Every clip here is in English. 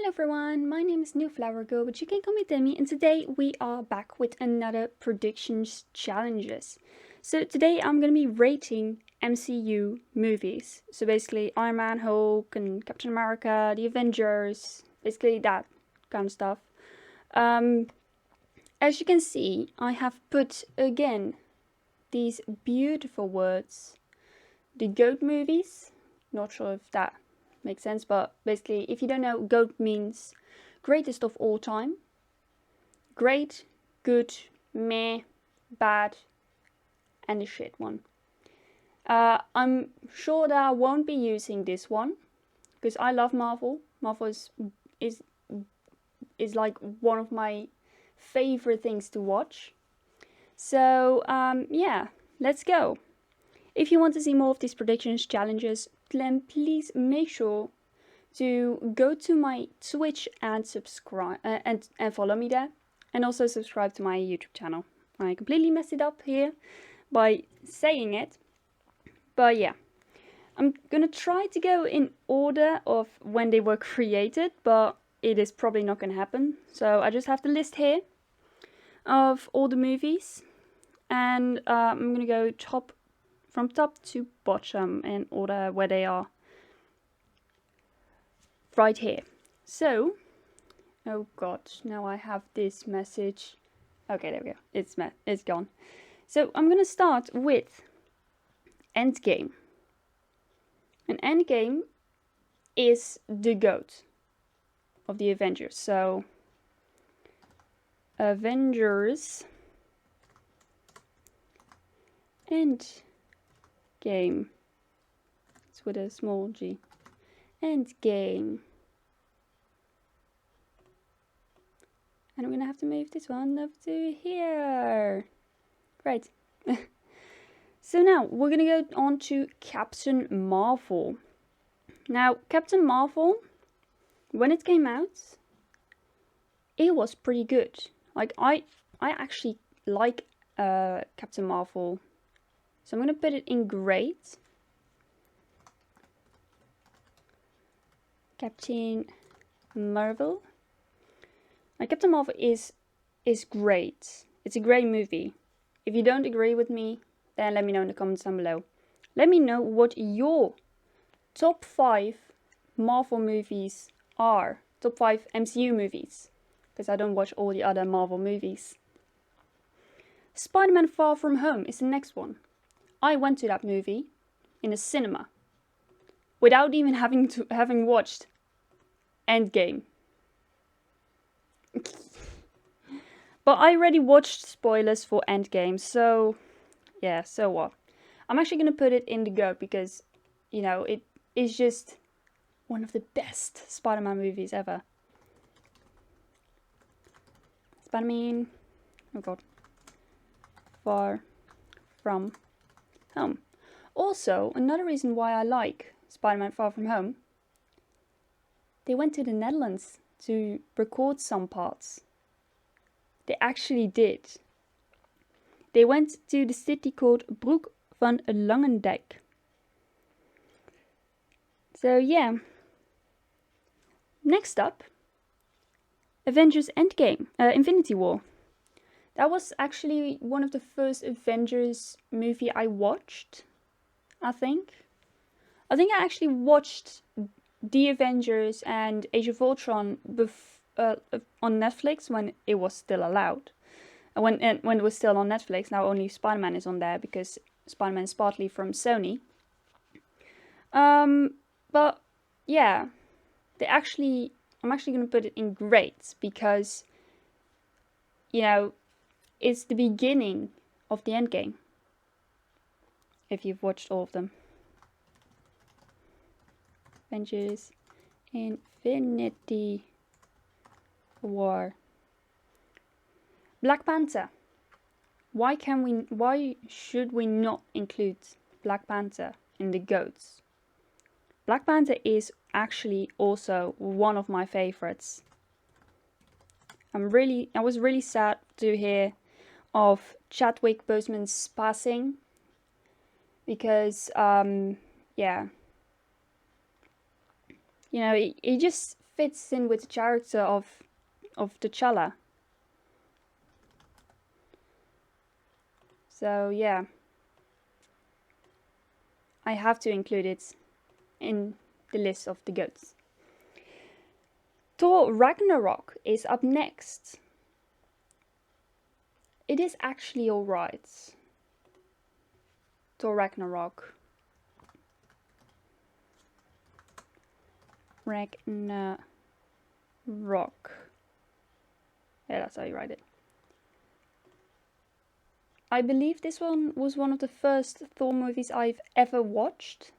everyone, my name is NewFlowerGirl, but you can call me Demi, and today we are back with another predictions challenges. So today I'm going to be rating MCU movies. So basically Iron Man, Hulk, and Captain America, the Avengers, basically that kind of stuff. As you can see, I have put again these beautiful words, the GOAT movies. Not sure if that makes sense, but basically, if you don't know, GOAT means greatest of all time. Great, good, meh, bad, and the shit one. I'm sure that I won't be using this one because I love Marvel. Marvel is like one of my favorite things to watch. So yeah, let's go. If you want to see more of these predictions challenges, then please make sure to go to my Twitch and subscribe and follow me there, and also subscribe to my YouTube channel. I completely messed it up here by saying it, but yeah, I'm gonna try to go in order of when they were created, but it is probably not gonna happen. So I just have the list here of all the movies, and I'm gonna go from top to bottom in order where they are right here. So, oh god, now I have this message. Okay, there we go. It's gone. So I'm gonna start with Endgame. And Endgame is the GOAT of the Avengers. So Avengers Endgame. It's with a small G. Endgame. And I'm gonna have to move this one up to here. Great. So now we're gonna go on to Captain Marvel. Now, Captain Marvel, when it came out, it was pretty good. Like I actually like Captain Marvel. So I'm gonna put it in great. Captain Marvel. Like, Captain Marvel is great. It's a great movie. If you don't agree with me, then let me know in the comments down below. Let me know what your top 5 Marvel movies are. Top 5 MCU movies. Because I don't watch all the other Marvel movies. Spider-Man Far From Home is the next one. I went to that movie in a cinema without even having watched Endgame. But I already watched spoilers for Endgame, so yeah, so what? I'm actually gonna put it in the GOAT because, you know, it is just one of the best Spider-Man movies ever. Spider-Man, oh god, Far From Home. Also, another reason why I like Spider-Man Far From Home, they went to the Netherlands to record some parts. They actually did. They went to the city called Broek van Langendijk. So yeah. Next up, Avengers Endgame, Infinity War. That was actually one of the first Avengers movie I watched, I think. I actually watched The Avengers and Age of Ultron on Netflix when it was still allowed. When it was still on Netflix. Now only Spider-Man is on there because Spider-Man is partly from Sony. But yeah, I'm actually going to put it in great because, you know, it's the beginning of the Endgame. If you've watched all of them. Avengers Infinity War. Black Panther. Why should we not include Black Panther in the GOATs? Black Panther is actually also one of my favorites. I was really sad to hear of Chadwick Boseman's passing because yeah, you know, he just fits in with the character of T'Challa. So yeah, I have to include it in the list of the goats. Thor Ragnarok is up next. It is actually alright. Thor Ragnarok. Ragnarok. Yeah, that's how you write it. I believe this one was one of the first Thor movies I've ever watched,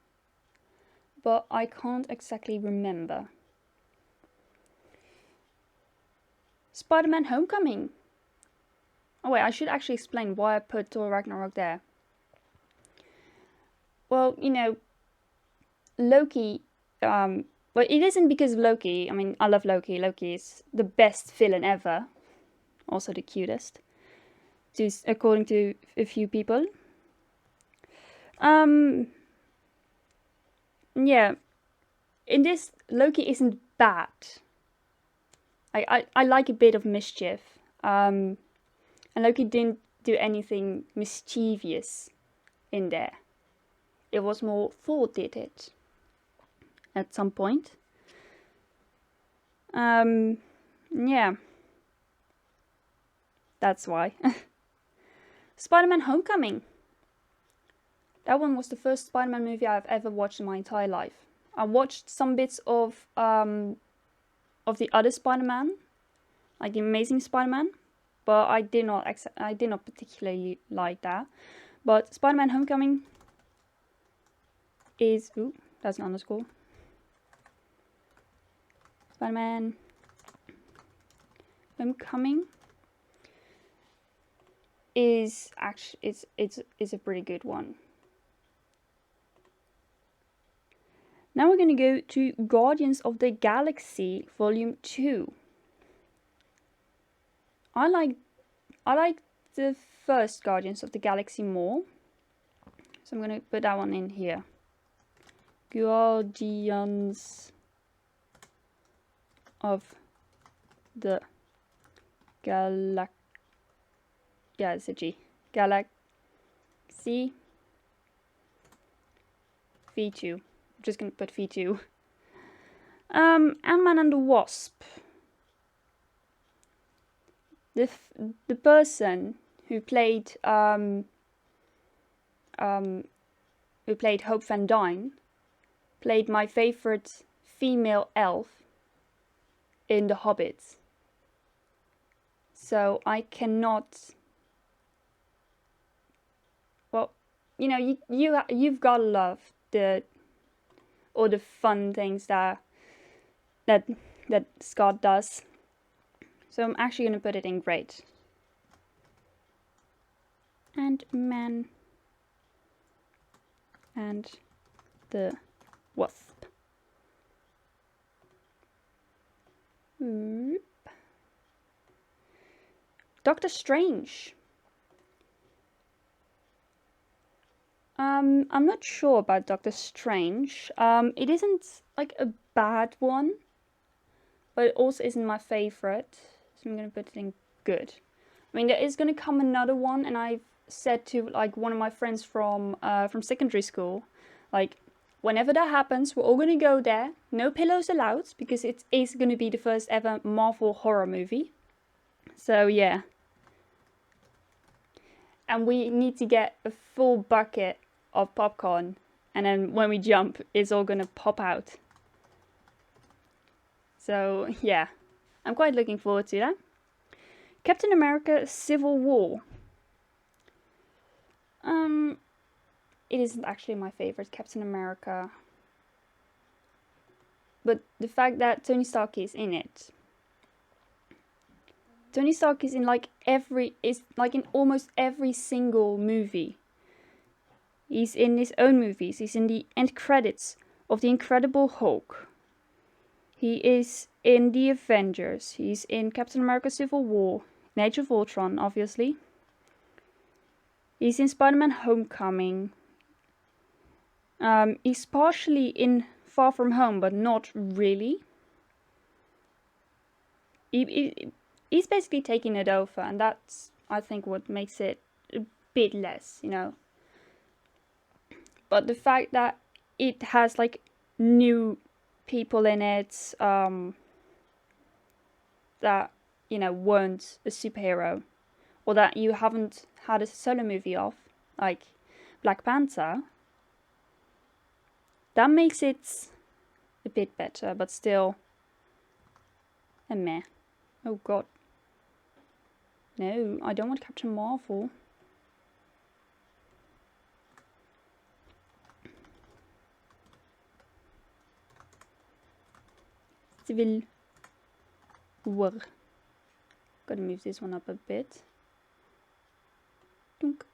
but I can't exactly remember. Spider-Man Homecoming. Oh wait, I should actually explain why I put Thor Ragnarok there. Well, you know, Loki, well, it isn't because of Loki. I mean, I love Loki. Loki is the best villain ever. Also the cutest, according to a few people. Yeah, in this, Loki isn't bad. I like a bit of mischief. And Loki didn't do anything mischievous in there. It was more Thor did it at some point. Yeah. That's why. Spider-Man Homecoming. That one was the first Spider-Man movie I've ever watched in my entire life. I watched some bits of the other Spider-Man, like the Amazing Spider-Man, but I did not particularly like that. But Spider-Man Homecoming is... Ooh, that's an underscore. Spider-Man Homecoming is actually it's a pretty good one. Now we're gonna go to Guardians of the Galaxy Volume 2. I like the first Guardians of the Galaxy more, so I'm gonna put that one in here. Guardians of the Galaxy. Yeah, it's a G. Galaxy V2. I'm just gonna put V2. Ant-Man and the Wasp. The person who played Hope Van Dyne played my favorite female elf in The Hobbit. So I cannot. Well, you know, you've gotta love all the fun things that Scott does. So I'm actually gonna put it in great. Ant-Man and the Wasp. Doctor Strange. I'm not sure about Doctor Strange. It isn't like a bad one, but it also isn't my favorite. So I'm gonna put it in good. I mean, there is gonna come another one, and I've said to like one of my friends from secondary school, like whenever that happens, we're all gonna go there. No pillows allowed, because it is gonna be the first ever Marvel horror movie. So yeah. And we need to get a full bucket of popcorn, and then when we jump, it's all gonna pop out. So yeah, I'm quite looking forward to that. Captain America Civil War. It isn't actually my favorite Captain America, but the fact that Tony Stark is in it. Tony Stark is in in almost every single movie. He's in his own movies. He's in the end credits of The Incredible Hulk. He is in The Avengers. He's in Captain America Civil War, in Age of Ultron, obviously. He's in Spider-Man Homecoming. He's partially in Far From Home, but not really. he's basically taking it over, and that's, I think, what makes it a bit less, you know. But the fact that it has like new people in it that, you know, weren't a superhero, or that you haven't had a solo movie of, like Black Panther, that makes it a bit better, but still a meh. Oh god. No, I don't want Captain Marvel. Civil War. Gotta move this one up a bit. Dunk.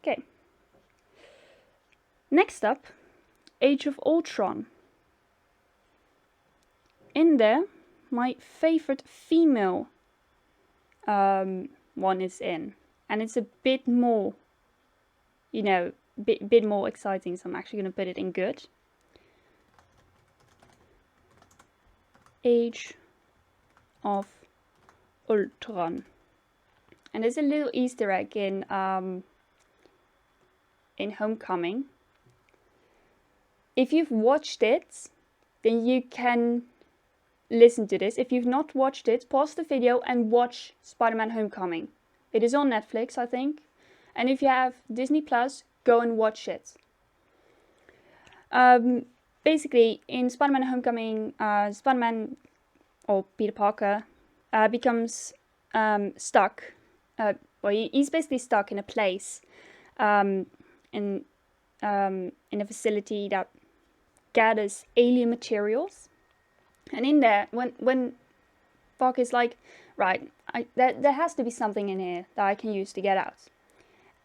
Okay. Next up, Age of Ultron. In there, my favorite female one is in, and it's a bit more, you know, bit more exciting, so I'm actually gonna put it in good. Age of Ultron. And there's a little Easter egg in Homecoming. If you've watched it, then you can listen to this. If you've not watched it, pause the video and watch Spider-Man Homecoming. It is on Netflix, I think. And if you have Disney Plus, go and watch it. Basically, in Spider-Man Homecoming, Spider-Man, or Peter Parker, becomes stuck. Well, he's basically stuck in a place, in a facility that gathers alien materials. And in there, when Parker's like, right, there has to be something in here that I can use to get out.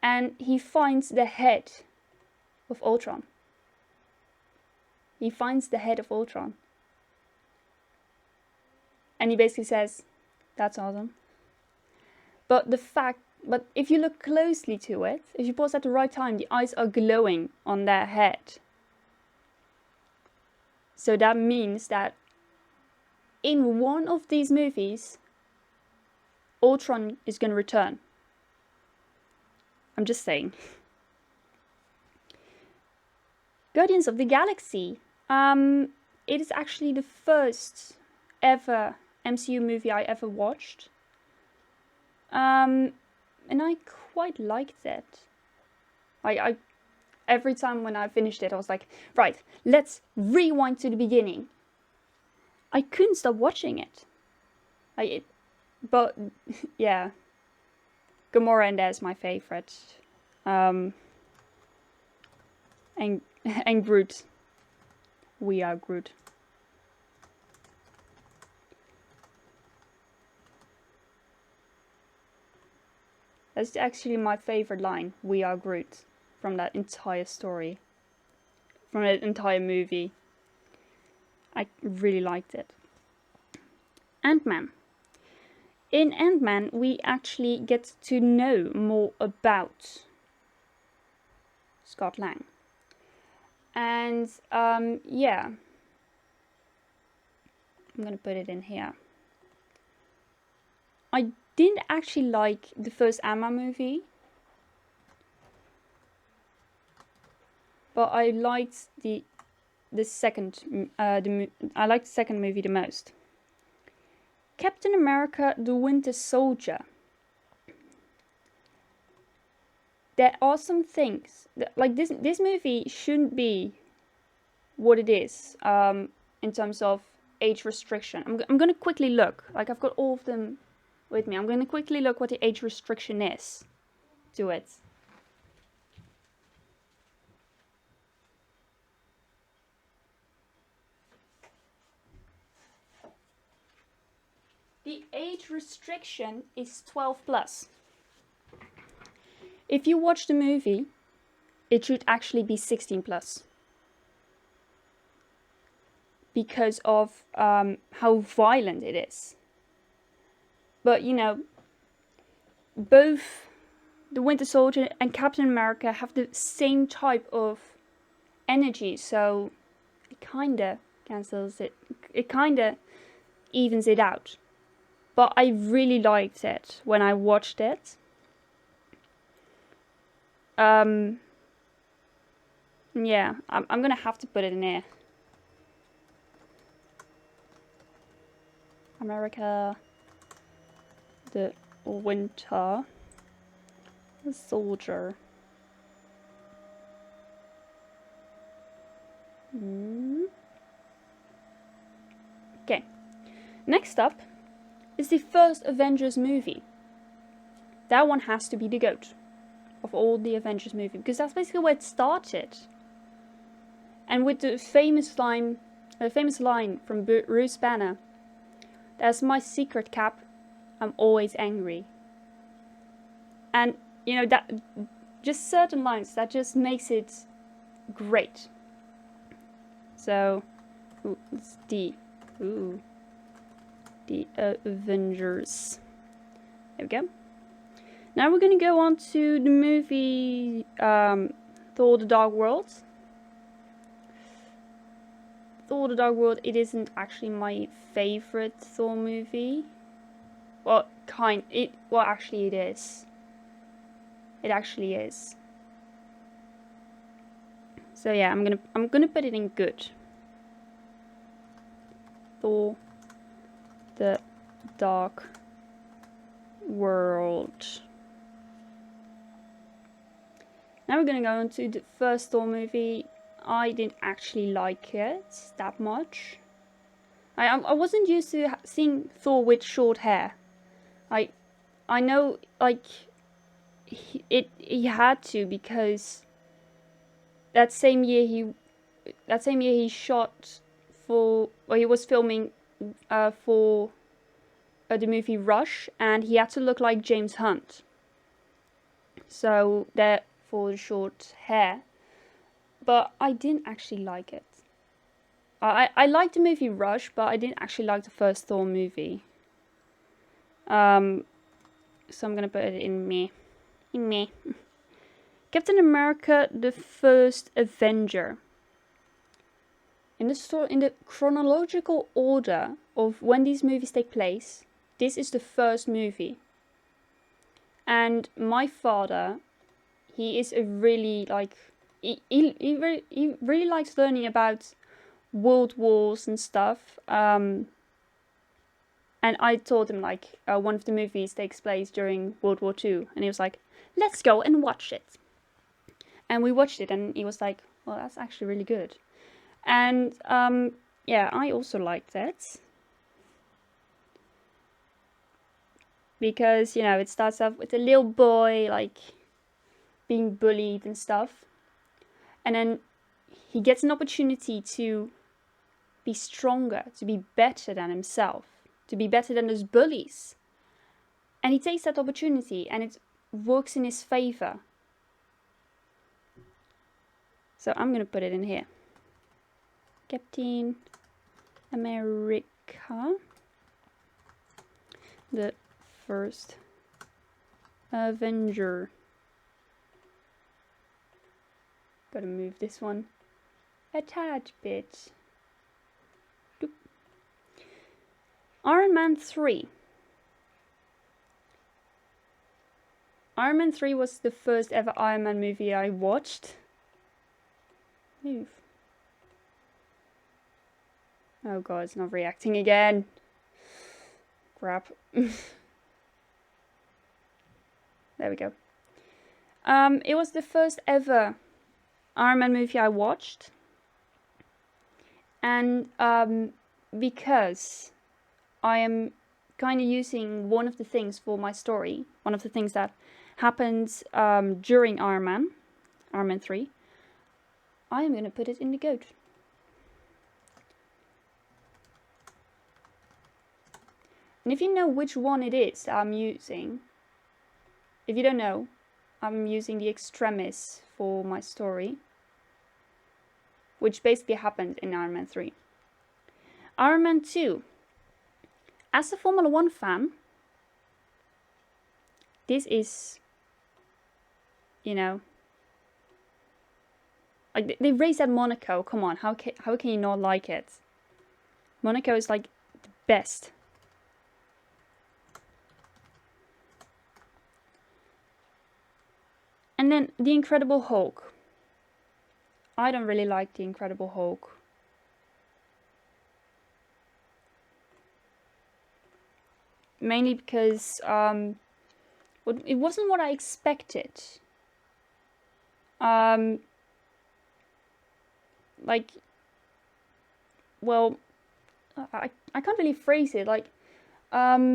And he finds the head of Ultron. He finds the head of Ultron. And he basically says, that's awesome. But if you look closely to it, if you pause at the right time, the eyes are glowing on their head. So that means that in one of these movies, Ultron is going to return. I'm just saying. Guardians of the Galaxy. It is actually the first ever MCU movie I ever watched. And I quite liked it. I every time when I finished it, I was like, right, let's rewind to the beginning. I couldn't stop watching it. But yeah, Gamora in there is my favorite. And Groot. We are Groot. That's actually my favorite line. We are Groot. From that entire story. From that entire movie. I really liked it. Ant-Man. In Ant-Man, we actually get to know more about Scott Lang. And yeah, I'm gonna put it in here. I didn't actually like the first Ant-Man movie, but I liked the second. I liked the second movie the most. Captain America: The Winter Soldier. There are some things that, like this movie shouldn't be what it is in terms of age restriction. I'm gonna quickly look. Like, I've got all of them with me. I'm gonna quickly look what the age restriction is to it. The age restriction is 12 plus. If you watch the movie, it should actually be 16 plus. Because of how violent it is. But, you know, both the Winter Soldier and Captain America have the same type of energy, so it kinda cancels it. It kinda evens it out. but I really liked it when I watched it. Yeah, I'm gonna have to put it in here. America, the Winter Soldier. Okay, next up is the first Avengers movie. That one has to be the GOAT of all the Avengers movies, because that's basically where it started. And with the famous line from Bruce Banner, "That's my secret, Cap. I'm always angry." And you know, that just certain lines that just makes it great. So, it's the Avengers. There we go. Now we're gonna go on to the movie Thor: The Dark World. Thor: The Dark World, it isn't actually my favorite Thor movie. Well, actually it is. It actually is. So yeah, I'm gonna put it in good. Thor: The Dark World. Now we're gonna go on to the first Thor movie. I didn't actually like it that much. I wasn't used to seeing Thor with short hair. I know, like, he had to, because that same year he shot he was filming for the movie Rush, and he had to look like James Hunt. So therefore the short hair. But I didn't actually like it. I liked the movie Rush, but I didn't actually like the first Thor movie. So I'm gonna put it in me. Captain America: The First Avenger. In the chronological order of when these movies take place, this is the first movie. And my father, he is a really, like, he really likes learning about world wars and stuff. And I told him, like, one of the movies takes place during World War II, and he was like, "Let's go and watch it." And we watched it, and he was like, "Well, that's actually really good." And yeah, I also liked it, because, you know, it starts off with a little boy, like, being bullied and stuff, and then he gets an opportunity to be stronger, to be better than himself, to be better than those bullies, and he takes that opportunity, and it works in his favor. So I'm gonna put it in here. Captain America: The First Avenger. Gotta move this one a tad bit. Doop. Iron Man 3. Iron Man 3 was the first ever Iron Man movie I watched. Move. Oh god, it's not reacting again. Crap. There we go. It was the first ever Iron Man movie I watched. And because I am kind of using one of the things for my story, one of the things that happened during Iron Man 3, I am going to put it in the GOAT. And if you know which one it is that I'm using, if you don't know, I'm using the Extremis for my story, which basically happened in Iron Man 3. Iron Man 2. As a Formula 1 fan, this is, you know, like, they raced at Monaco. Come on, how can you not like it? Monaco is like the best. And then The Incredible Hulk. I don't really like The Incredible Hulk. Mainly because it wasn't what I expected. Like, well, I can't really phrase it. Like, yeah,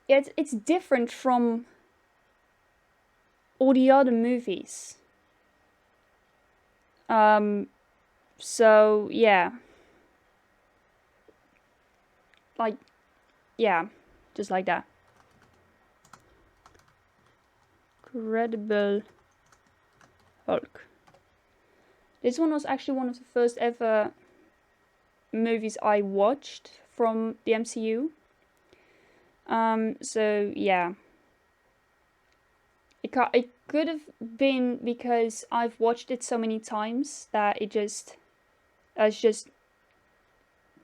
it's different from all the other movies. So yeah, like, yeah, just like that. Incredible Hulk. This one was actually one of the first ever movies I watched from the MCU. So yeah, it could have been because I've watched it so many times that it just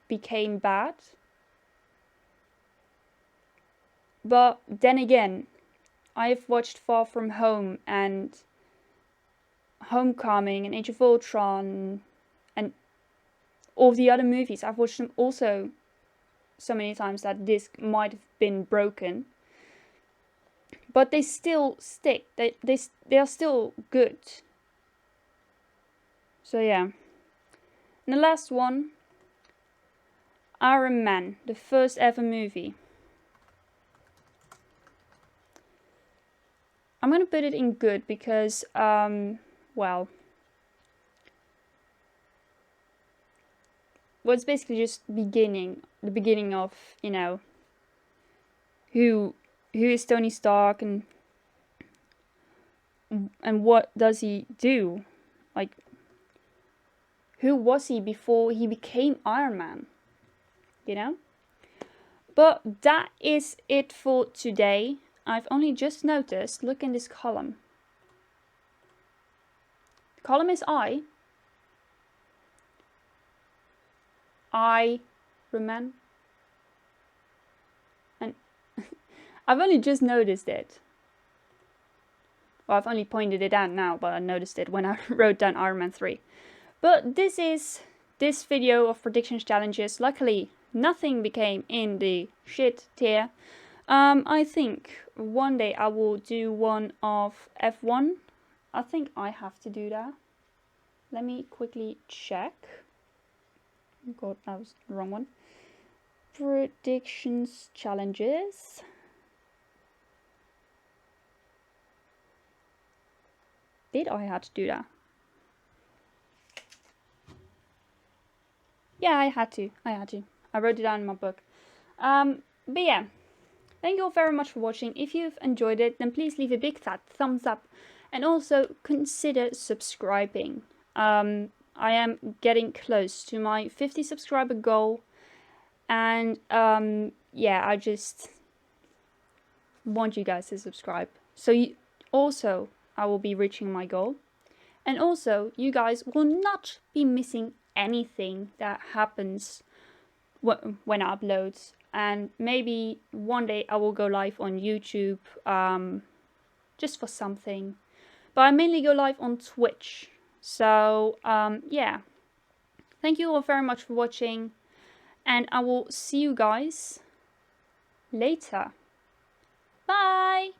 became bad. But then again, I've watched Far From Home and Homecoming and Age of Ultron and all the other movies. I've watched them also so many times that this might have been broken. But they still stick. They are still good. So yeah. And the last one, Iron Man, the first ever movie. I'm gonna put it in good because, well, it's basically just the beginning of, you know, who is Tony Stark and what does he do? Like, who was he before he became Iron Man? You know? But that is it for today. I've only just noticed, look in this column. The column is Iron Man. And I've only just noticed it. Well, I've only pointed it out now, but I noticed it when I wrote down Iron Man 3. But this is this video of predictions challenges. Luckily, nothing became in the shit tier. I think one day I will do one of F1. I think I have to do that. Let me quickly check. Oh God, that was the wrong one. Predictions challenges. Did I have to do that? Yeah, I had to. I wrote it down in my book. But yeah, thank you all very much for watching. If you've enjoyed it, then please leave a big fat thumbs up. And also consider subscribing. I am getting close to my 50 subscriber goal. And yeah, I just want you guys to subscribe. So I will be reaching my goal. And also, you guys will not be missing anything that happens when I upload. And maybe one day I will go live on YouTube just for something. But I mainly go live on Twitch. So, yeah. Thank you all very much for watching. And I will see you guys later. Bye!